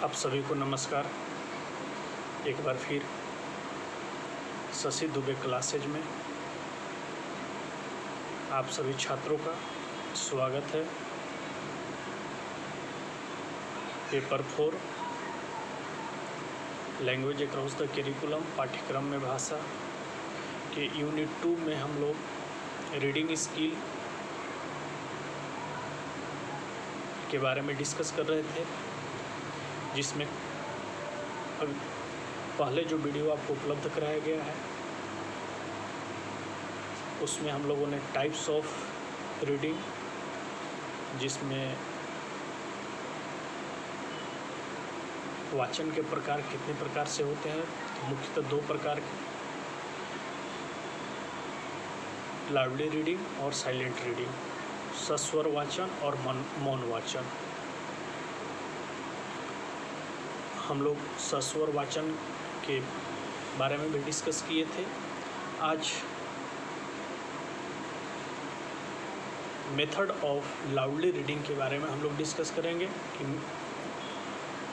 आप सभी को नमस्कार। एक बार फिर शशि दुबे क्लासेज में आप सभी छात्रों का स्वागत है। Paper 4 language across the curriculum पाठ्यक्रम में भाषा के यूनिट 2 में हम लोग रीडिंग स्किल के बारे में डिस्कस कर रहे थे, जिसमें पहले जो वीडियो आपको उपलब्ध कराया गया है उसमें हम लोगों ने टाइप्स ऑफ रीडिंग, जिसमें वाचन के प्रकार कितने प्रकार से होते हैं, मुख्यतः 2 प्रकार के, लाउडली रीडिंग और साइलेंट रीडिंग, सस्वर वाचन और मौन वाचन। हम लोग सस्वर वाचन के बारे में भी डिस्कस किए थे। आज मेथड ऑफ लाउडली रीडिंग के बारे में हम लोग डिस्कस करेंगे कि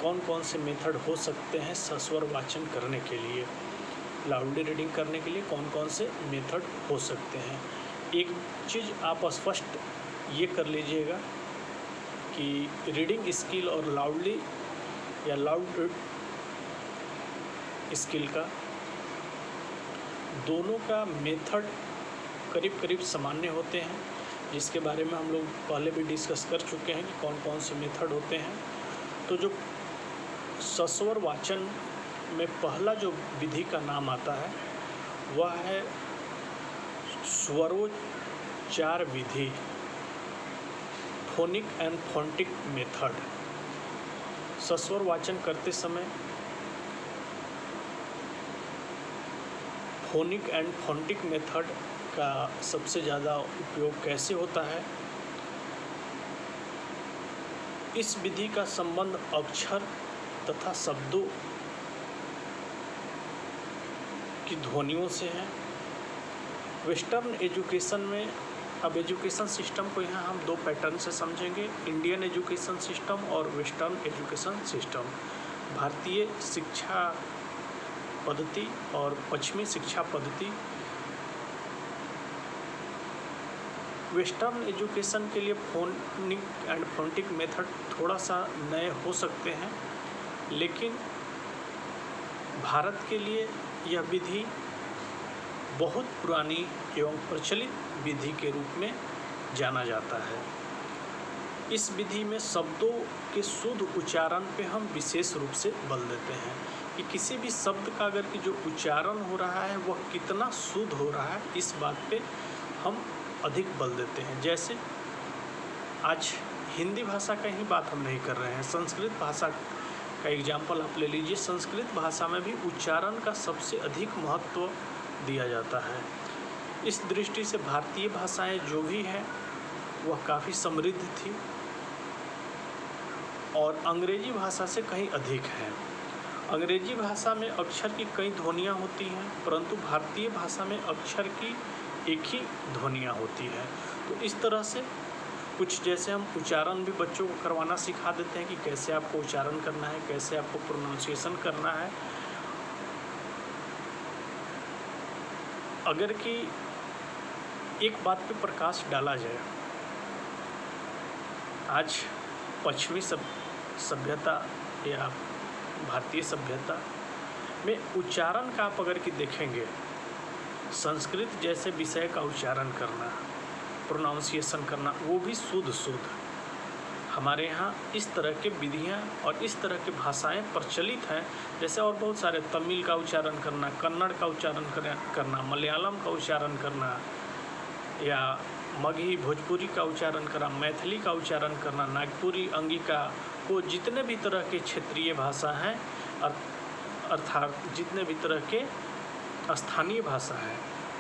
कौन कौन से मेथड हो सकते हैं सस्वर वाचन करने के लिए, लाउडली रीडिंग करने के लिए कौन कौन से मेथड हो सकते हैं। एक चीज़ आप स्पष्ट ये कर लीजिएगा कि रीडिंग स्किल और लाउडली या लाउड स्किल का दोनों का मेथड करीब करीब सामान्य होते हैं, जिसके बारे में हम लोग पहले भी डिस्कस कर चुके हैं कि कौन कौन से मेथड होते हैं। तो जो सस्वर वाचन में पहला जो विधि का नाम आता है वह है स्वरोच्चार विधि, फोनिक एंड फोनेटिक मेथड। सस्वर वाचन करते समय फोनिक एंड फोनेटिक मेथड का सबसे ज़्यादा उपयोग कैसे होता है? इस विधि का संबंध अक्षर तथा शब्दों की ध्वनियों से है। वेस्टर्न एजुकेशन में, अब एजुकेशन सिस्टम को यहाँ हम 2 पैटर्न से समझेंगे, इंडियन एजुकेशन सिस्टम और वेस्टर्न एजुकेशन सिस्टम। भारतीय शिक्षा पद्धति और पश्चिमी शिक्षा पद्धति। वेस्टर्न एजुकेशन के लिए फोनिक एंड फोनेटिक मेथड थोड़ा सा नए हो सकते हैं, लेकिन भारत के लिए यह विधि बहुत पुरानी एवं प्रचलित विधि के रूप में जाना जाता है। इस विधि में शब्दों के शुद्ध उच्चारण पे हम विशेष रूप से बल देते हैं कि किसी भी शब्द का अगर कि जो उच्चारण हो रहा है वह कितना शुद्ध हो रहा है, इस बात पे हम अधिक बल देते हैं। जैसे आज हिंदी भाषा का ही बात हम नहीं कर रहे हैं, संस्कृत भाषा का एग्जाम्पल आप ले लीजिए। संस्कृत भाषा में भी उच्चारण का सबसे अधिक महत्व दिया जाता है। इस दृष्टि से भारतीय भाषाएं जो भी हैं वह काफ़ी समृद्ध थी और अंग्रेजी भाषा से कहीं अधिक है। अंग्रेजी भाषा में अक्षर की कई ध्वनियाँ होती हैं, परंतु भारतीय भाषा में अक्षर की एक ही ध्वनियाँ होती है। तो इस तरह से कुछ, जैसे हम उच्चारण भी बच्चों को करवाना सिखा देते हैं कि कैसे आपको उच्चारण करना है, कैसे आपको प्रोनाउंसिएशन करना है। अगर कि एक बात पे प्रकाश डाला जाए, आज पश्चिमी सभ्यता या भारतीय सभ्यता में उच्चारण का आप अगर कि देखेंगे, संस्कृत जैसे विषय का उच्चारण करना, प्रोनाउंसिएशन करना, वो भी शुद्ध हमारे यहाँ इस तरह के विधियाँ और इस तरह की भाषाएं प्रचलित हैं। जैसे और बहुत सारे, तमिल का उच्चारण करना, कन्नड़ का उच्चारण करना, मलयालम का उच्चारण करना, या मगही भोजपुरी का उच्चारण करना, मैथिली का उच्चारण करना, नागपुरी, अंगिका, को जितने भी तरह के क्षेत्रीय भाषा हैं अर्थात जितने भी तरह के स्थानीय भाषा हैं,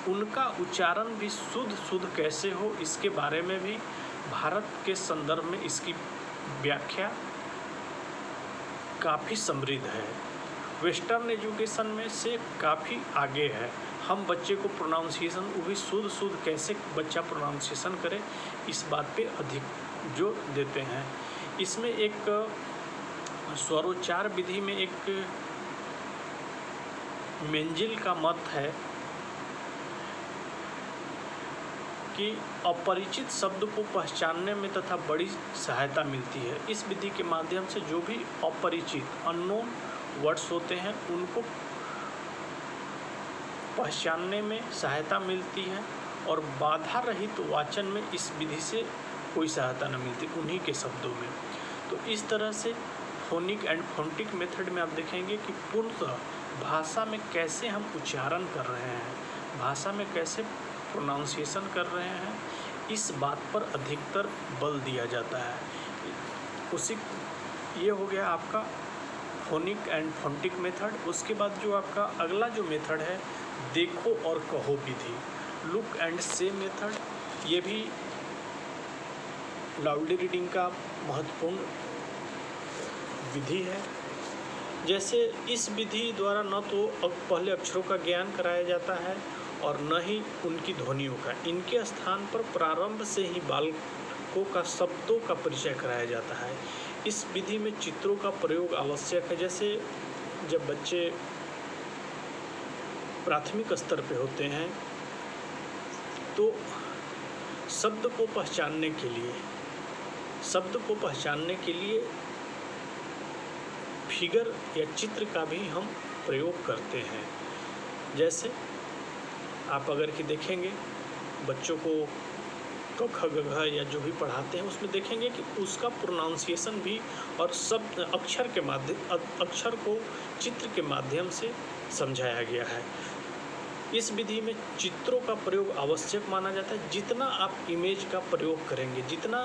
उनका उच्चारण भी शुद्ध कैसे हो, इसके बारे में भी भारत के संदर्भ में इसकी व्याख्या काफ़ी समृद्ध है। वेस्टर्न एजुकेशन में से काफ़ी आगे है। हम बच्चे को प्रोनाउंसिएशन, वो भी शुद्ध कैसे बच्चा प्रोनाउंसिएशन करे, इस बात पे अधिक जोर देते हैं। इसमें एक स्वरोच्चार विधि में एक मेंजिल का मत है कि अपरिचित शब्द को पहचानने में तथा बड़ी सहायता मिलती है। इस विधि के माध्यम से जो भी अपरिचित अननोन वर्ड्स होते हैं उनको पहचानने में सहायता मिलती है और बाधा रहित वाचन में इस विधि से कोई सहायता न मिलती उन्हीं के शब्दों में। तो इस तरह से फोनिक एंड फोनेटिक मेथड में आप देखेंगे कि पूर्णतः भाषा में कैसे हम उच्चारण कर रहे हैं, भाषा में कैसे प्रोनाउंसिएशन कर रहे हैं, इस बात पर अधिकतर बल दिया जाता है। उसी ये हो गया आपका फोनिक एंड फोनेटिक मेथड। उसके बाद जो आपका अगला जो मेथड है देखो और कहो विधि, लुक एंड से मेथड, ये भी लाउडली रीडिंग का महत्वपूर्ण विधि है। जैसे इस विधि द्वारा न तो पहले अक्षरों का ज्ञान कराया जाता है और न ही उनकी ध्वनियों का, इनके स्थान पर प्रारंभ से ही बालकों का शब्दों का परिचय कराया जाता है। इस विधि में चित्रों का प्रयोग आवश्यक है। जैसे जब बच्चे प्राथमिक स्तर पे होते हैं तो शब्द को पहचानने के लिए फिगर या चित्र का भी हम प्रयोग करते हैं। जैसे आप अगर कि देखेंगे बच्चों को क ख ग घ या जो भी पढ़ाते हैं उसमें देखेंगे कि उसका प्रोनाउंसिएशन भी और शब्द अक्षर को चित्र के माध्यम से समझाया गया है। इस विधि में चित्रों का प्रयोग आवश्यक माना जाता है। जितना आप इमेज का प्रयोग करेंगे, जितना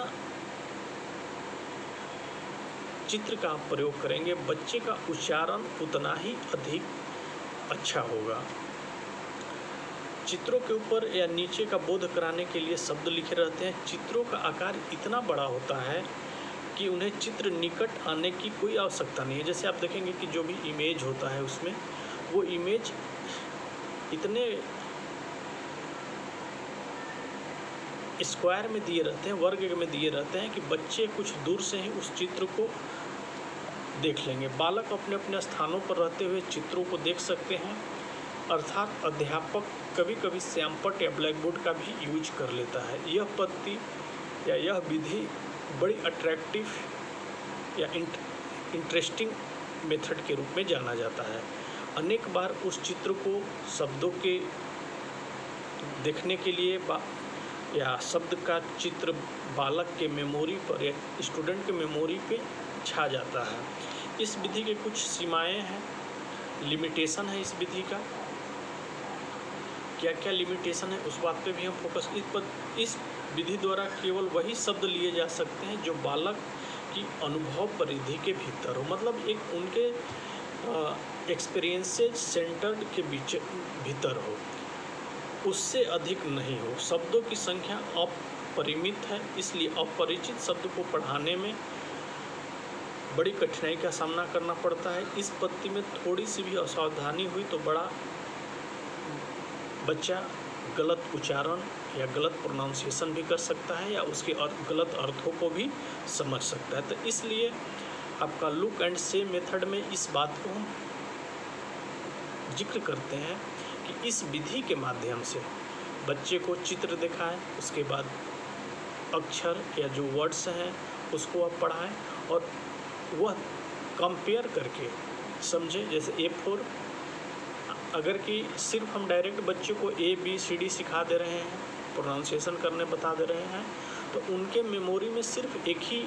चित्र का आप प्रयोग करेंगे, बच्चे का उच्चारण उतना ही अधिक अच्छा होगा। चित्रों के ऊपर या नीचे का बोध कराने के लिए शब्द लिखे रहते हैं। चित्रों का आकार इतना बड़ा होता है कि उन्हें चित्र निकट आने की कोई आवश्यकता नहीं है। जैसे आप देखेंगे कि जो भी इमेज होता है उसमें वो इमेज इतने स्क्वायर में दिए रहते हैं, वर्ग में दिए रहते हैं कि बच्चे कुछ दूर से ही उस चित्र को देख लेंगे। बालक अपने अपने स्थानों पर रहते हुए चित्रों को देख सकते हैं। अर्थात अध्यापक कभी कभी श्यामपट्ट या ब्लैक बोर्ड का भी यूज कर लेता है। यह पद्धति या यह विधि बड़ी अट्रैक्टिव या इंटरेस्टिंग मेथड के रूप में जाना जाता है। अनेक बार उस चित्र को शब्दों के देखने के लिए या शब्द का चित्र बालक के मेमोरी पर या स्टूडेंट के मेमोरी पे छा जाता है। इस विधि के कुछ सीमाएं हैं, लिमिटेशन है इस विधि का। क्या क्या लिमिटेशन है उस बात पे भी हम फोकस। इस विधि द्वारा केवल वही शब्द लिए जा सकते हैं जो बालक की अनुभव परिधि के भीतर हो, मतलब एक उनके एक्सपीरियंसेस सेंटर्ड के भीतर हो, उससे अधिक नहीं हो। शब्दों की संख्या अपरिमित है, इसलिए अपरिचित शब्द को पढ़ाने में बड़ी कठिनाई का सामना करना पड़ता है। इस पद्धति में थोड़ी सी भी असावधानी हुई तो बच्चा गलत उच्चारण या गलत प्रोनाउंसिएशन भी कर सकता है या उसके गलत अर्थों को भी समझ सकता है। तो इसलिए आपका लुक एंड से मेथड में इस बात को हम जिक्र करते हैं कि इस विधि के माध्यम से बच्चे को चित्र दिखाएं, उसके बाद अक्षर या जो वर्ड्स हैं उसको आप पढ़ाएं और वह कंपेयर करके समझे। जैसे A4, अगर कि सिर्फ हम डायरेक्ट बच्चे को ABCD सिखा दे रहे हैं, प्रोनाउंसिएशन करने बता दे रहे हैं, तो उनके मेमोरी में सिर्फ एक ही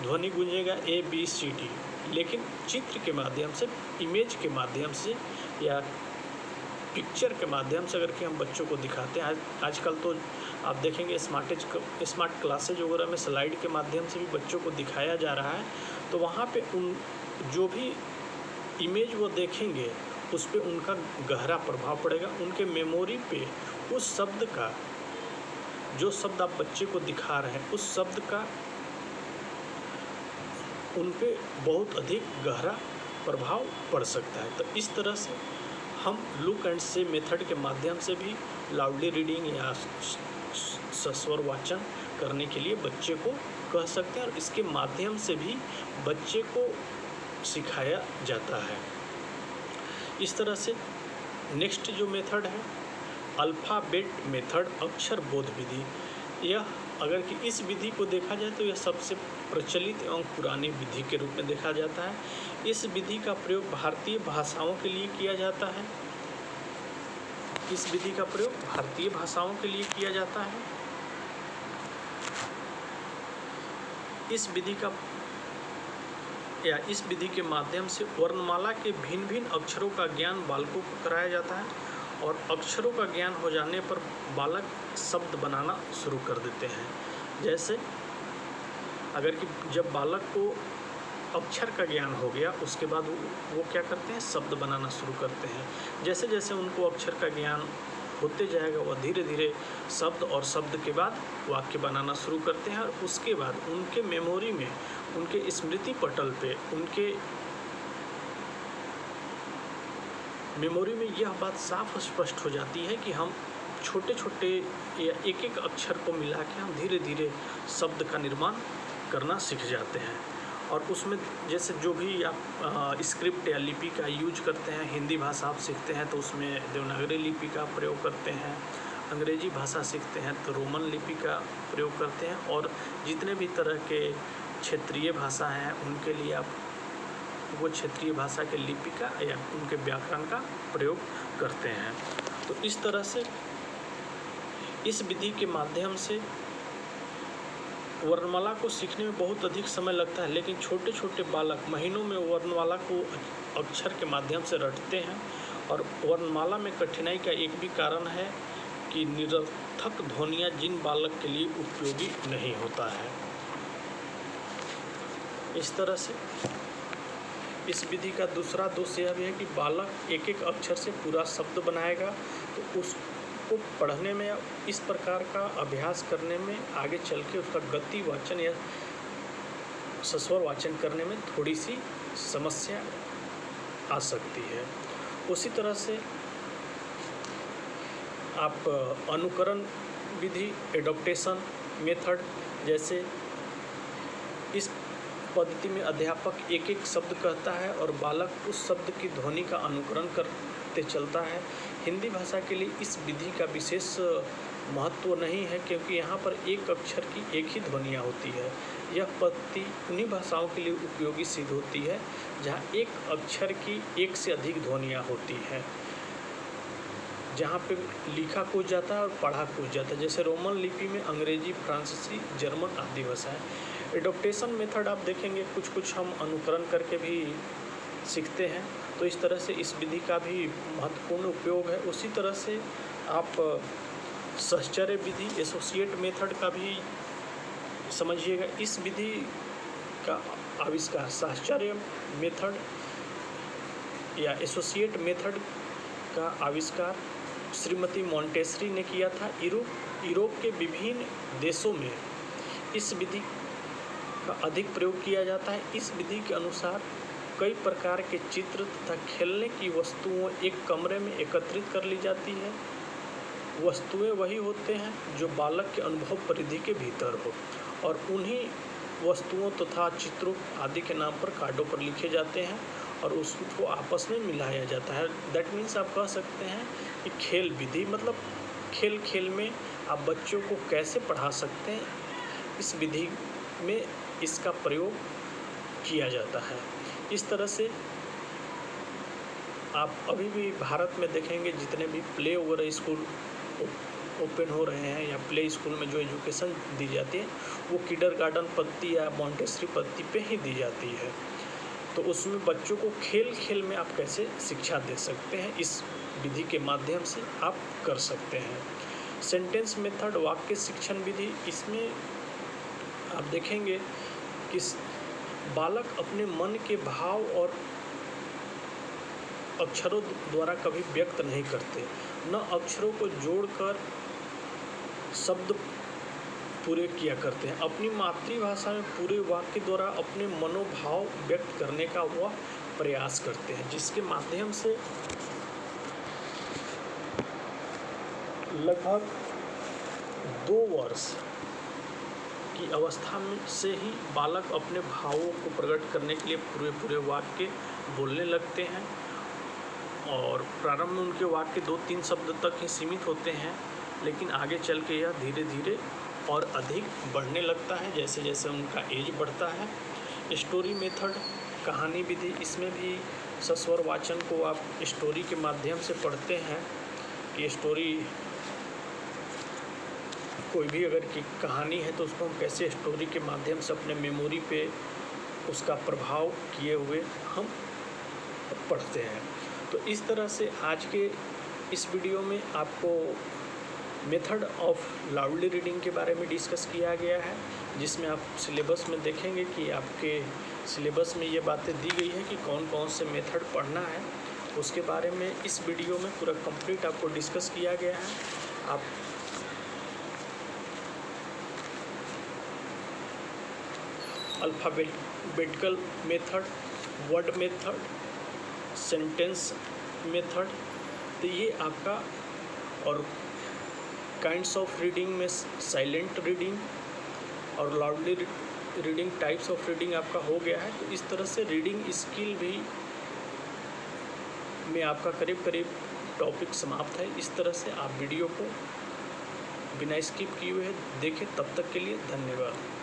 ध्वनि गूंजेगा ABCD। लेकिन चित्र के माध्यम से, इमेज के माध्यम से या पिक्चर के माध्यम से अगर कि हम बच्चों को दिखाते हैं, आजकल तो आप देखेंगे स्मार्ट क्लासेज वगैरह में स्लाइड के माध्यम से भी बच्चों को दिखाया जा रहा है, तो वहाँ पे उन जो भी इमेज वो देखेंगे उस पे उनका गहरा प्रभाव पड़ेगा। उनके मेमोरी पे उस शब्द का, जो शब्द आप बच्चे को दिखा रहे हैं उस शब्द का उन पे बहुत अधिक गहरा प्रभाव पड़ सकता है। तो इस तरह से हम लुक एंड से मेथड के माध्यम से भी लाउडली रीडिंग या सस्वर वाचन करने के लिए बच्चे को कह सकते हैं और इसके माध्यम से भी बच्चे को सिखाया जाता है। इस तरह से नेक्स्ट जो मेथड है अल्फ़ाबेट मेथड, अक्षर बोध विधि। यह अगर कि इस विधि को देखा जाए तो यह सबसे प्रचलित एवं पुरानी विधि के रूप में देखा जाता है। इस विधि का प्रयोग भारतीय भाषाओं के लिए किया जाता है। इस विधि का प्रयोग भारतीय भाषाओं के लिए किया जाता है। इस विधि के माध्यम से वर्णमाला के भिन्न भिन्न अक्षरों का ज्ञान बालकों को कराया जाता है और अक्षरों का ज्ञान हो जाने पर बालक शब्द बनाना शुरू कर देते हैं। जैसे अगर कि जब बालक को अक्षर का ज्ञान हो गया उसके बाद वो क्या करते हैं, शब्द बनाना शुरू करते हैं। जैसे जैसे उनको अक्षर का ज्ञान होते जाएगा वह धीरे धीरे शब्द और शब्द के बाद वाक्य बनाना शुरू करते हैं और उसके बाद उनके मेमोरी में, उनके स्मृति पटल पे, उनके मेमोरी में यह बात साफ स्पष्ट हो जाती है कि हम छोटे छोटे या एक एक अक्षर को मिला के हम धीरे धीरे शब्द का निर्माण करना सीख जाते हैं। और उसमें जैसे जो भी आप स्क्रिप्ट या लिपि का यूज करते हैं, हिंदी भाषा आप सीखते हैं तो उसमें देवनागरी लिपि का प्रयोग करते हैं, अंग्रेजी भाषा सीखते हैं तो रोमन लिपि का प्रयोग करते हैं, और जितने भी तरह के क्षेत्रीय भाषा हैं उनके लिए आप वो क्षेत्रीय भाषा के लिपि का या उनके व्याकरण का प्रयोग करते हैं। तो इस तरह से इस विधि के माध्यम से वर्णमाला को सीखने में बहुत अधिक समय लगता है, लेकिन छोटे छोटे बालक महीनों में वर्णमाला को अक्षर के माध्यम से रटते हैं। और वर्णमाला में कठिनाई का एक भी कारण है कि निरर्थक ध्वनियाँ जिन बालक के लिए उपयोगी नहीं होता है। इस तरह से इस विधि का दूसरा दोष यह भी है कि बालक एक एक अक्षर से पूरा शब्द बनाएगा तो उसको पढ़ने में या इस प्रकार का अभ्यास करने में आगे चल के उसका गति वाचन या सस्वर वाचन करने में थोड़ी सी समस्या आ सकती है। उसी तरह से आप अनुकरण विधि, एडॉप्टेशन मेथड, जैसे इस पद्धति में अध्यापक एक एक शब्द कहता है और बालक उस शब्द की ध्वनि का अनुकरण करते चलता है। हिंदी भाषा के लिए इस विधि का विशेष महत्व नहीं है क्योंकि यहाँ पर एक अक्षर की एक ही ध्वनियाँ होती है। यह पद्धति उन्हीं भाषाओं के लिए उपयोगी सिद्ध होती है जहाँ एक अक्षर की एक से अधिक ध्वनियाँ होती हैं, जहाँ पे लिखा कुछ जाता है और पढ़ा कुछ जाता है। जैसे रोमन लिपि में अंग्रेजी, फ्रांसीसी, जर्मन आदि भाषाएँ। एडॉप्टेशन मेथड आप देखेंगे कुछ कुछ हम अनुकरण करके भी सीखते हैं, तो इस तरह से इस विधि का भी महत्वपूर्ण उपयोग है। उसी तरह से आप साहचर्य विधि, एसोसिएट मेथड का भी समझिएगा। इस विधि का आविष्कार साहचर्य मेथड या एसोसिएट मेथड का आविष्कार श्रीमती मॉन्टेसरी ने किया था। यूरोप के विभिन्न देशों में इस विधि का अधिक प्रयोग किया जाता है। इस विधि के अनुसार कई प्रकार के चित्र तथा खेलने की वस्तुओं एक कमरे में एकत्रित कर ली जाती है। वस्तुएं वही होते हैं जो बालक के अनुभव परिधि के भीतर हो और उन्हीं वस्तुओं तथा चित्रों आदि के नाम पर कार्डों पर लिखे जाते हैं और उसको आपस में मिलाया जाता है। दैट मीन्स आप कह सकते हैं कि खेल विधि, मतलब खेल खेल में आप बच्चों को कैसे पढ़ा सकते हैं, इस विधि में इसका प्रयोग किया जाता है। इस तरह से आप अभी भी भारत में देखेंगे जितने भी प्ले वगैरह स्कूल ओपन हो रहे हैं या प्ले स्कूल में जो एजुकेशन दी जाती है वो किंडरगार्टन पद्धति या मॉन्टेसरी पद्धति पे ही दी जाती है। तो उसमें बच्चों को खेल खेल में आप कैसे शिक्षा दे सकते हैं, इस विधि के माध्यम से आप कर सकते हैं। सेंटेंस मेथड, वाक्य शिक्षण विधि, इसमें आप देखेंगे कि बालक अपने मन के भाव और अक्षरों द्वारा कभी व्यक्त नहीं करते, न अक्षरों को जोड़कर शब्द पूरे किया करते हैं। अपनी मातृभाषा में पूरे वाक्य द्वारा अपने मनोभाव व्यक्त करने का वह प्रयास करते हैं, जिसके माध्यम से लगभग 2 वर्ष की अवस्था में से ही बालक अपने भावों को प्रकट करने के लिए पूरे वाक्य बोलने लगते हैं और प्रारंभ में उनके वाक्य 2-3 शब्द तक ही सीमित होते हैं, लेकिन आगे चल के यह धीरे धीरे और अधिक बढ़ने लगता है जैसे जैसे उनका एज बढ़ता है। स्टोरी मेथड, कहानी विधि, इसमें भी सस्वर वाचन को आप स्टोरी के माध्यम से पढ़ते हैं कि स्टोरी कोई भी अगर की कहानी है तो उसको हम कैसे स्टोरी के माध्यम से अपने मेमोरी पे उसका प्रभाव किए हुए हम पढ़ते हैं। तो इस तरह से आज के इस वीडियो में आपको मेथड ऑफ लाउडली रीडिंग के बारे में डिस्कस किया गया है, जिसमें आप सिलेबस में देखेंगे कि आपके सिलेबस में ये बातें दी गई है कि कौन कौन से मेथड पढ़ना है। उसके बारे में इस वीडियो में पूरा कंप्लीट आपको डिस्कस किया गया है। आप alphabetical method, word method, sentence method, तो ये आपका, और काइंड्स ऑफ रीडिंग में साइलेंट रीडिंग और loudly reading, types of reading आपका हो गया है। तो इस तरह से रीडिंग स्किल भी में आपका करीब करीब टॉपिक समाप्त है। इस तरह से आप वीडियो को बिना स्किप किए हुए देखें। तब तक के लिए धन्यवाद।